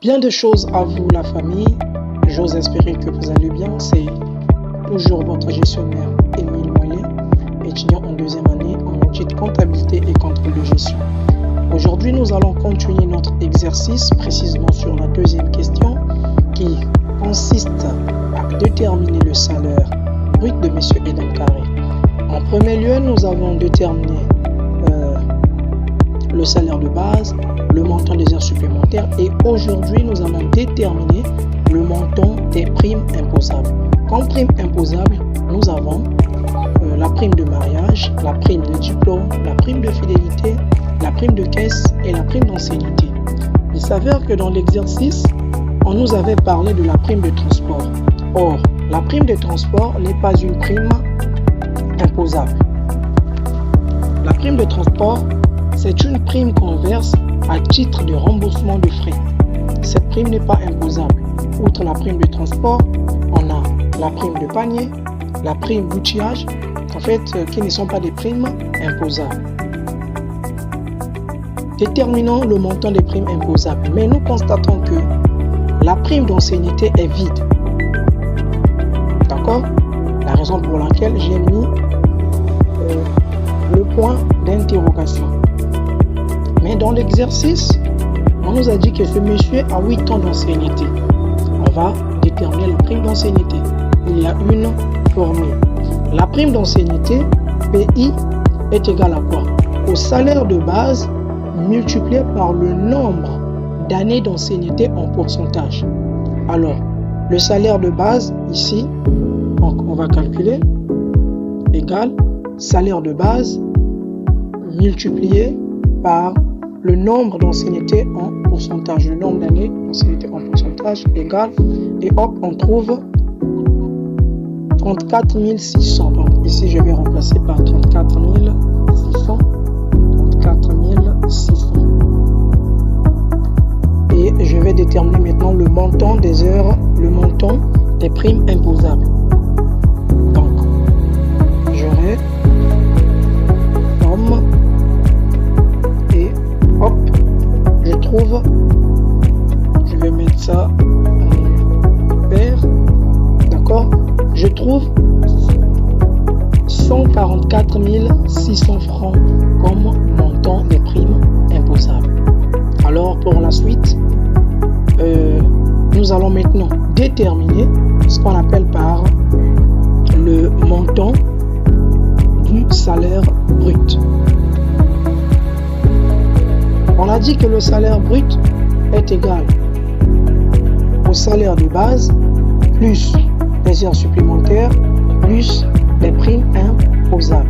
Bien de choses à vous la famille, j'ose espérer que vous allez bien. C'est toujours votre gestionnaire Émile Moillet, étudiant en deuxième année en audit comptabilité et contrôle de gestion. Aujourd'hui, nous allons continuer notre exercice précisément sur la deuxième question qui consiste à déterminer le salaire brut de M. Eden Carré. En premier lieu, nous avons déterminé le salaire de base, le montant des heures supplémentaires et aujourd'hui, nous allons déterminer le montant des primes imposables. Comme prime imposable, nous avons la prime de mariage, la prime de diplôme, la prime de fidélité, la prime de caisse et la prime d'ancienneté. Il s'avère que dans l'exercice, on nous avait parlé de la prime de transport. Or, la prime de transport n'est pas une prime imposable. La prime de transport, c'est une prime qu'on verse à titre de remboursement de frais. Cette prime n'est pas imposable. Outre la prime de transport, on a la prime de panier, la prime d'outillage, en fait, qui ne sont pas des primes imposables. Déterminons le montant des primes imposables, mais nous constatons que la prime d'ancienneté est vide. D'accord? La raison pour laquelle j'ai mis le point d'interrogation. Mais dans l'exercice, on nous a dit que ce monsieur a 8 ans d'ancienneté. On va déterminer la prime d'ancienneté. Il y a une formule. La prime d'ancienneté, PI, est égale à quoi? Au salaire de base multiplié par le nombre d'années d'ancienneté en pourcentage. Alors, le salaire de base, ici, donc on va calculer, égale salaire de base multiplié par le nombre d'ancienneté en pourcentage. Le nombre d'années d'ancienneté en pourcentage égale, et hop, on trouve 34 600. Donc ici, je vais remplacer par 34 600. 34 600. Et je vais déterminer maintenant le montant des heures, le montant des primes imposables. Donc, j'aurai homme et hop, je trouve, je vais mettre ça en paire, d'accord, je trouve 144 600 francs comme montant des primes imposables. Alors pour la suite, nous allons maintenant déterminer ce qu'on appelle par le montant du salaire brut. On a dit que le salaire brut est égal au salaire de base plus les heures supplémentaires plus les primes imposables.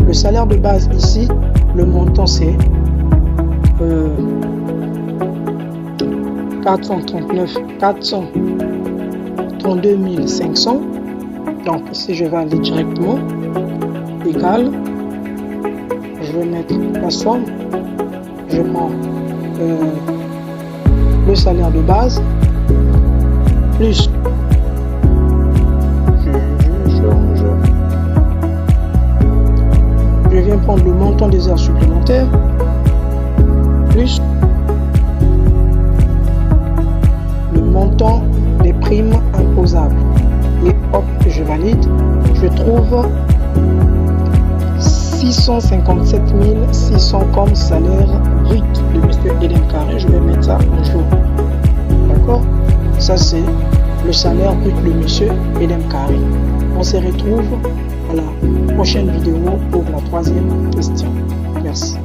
Le salaire de base ici, le montant c'est 432 500. Donc ici je vais aller directement égal, je vais mettre la somme, je prends le salaire de base plus je viens prendre le montant des heures supplémentaires plus le montant des primes imposables et hop, je valide, je trouve 657 600 comme salaire brut de M. Eden Carré. Je vais mettre ça en jour. D'accord? Ça c'est le salaire brut de M. Eden Carré. On se retrouve à la prochaine vidéo pour la troisième question. Merci.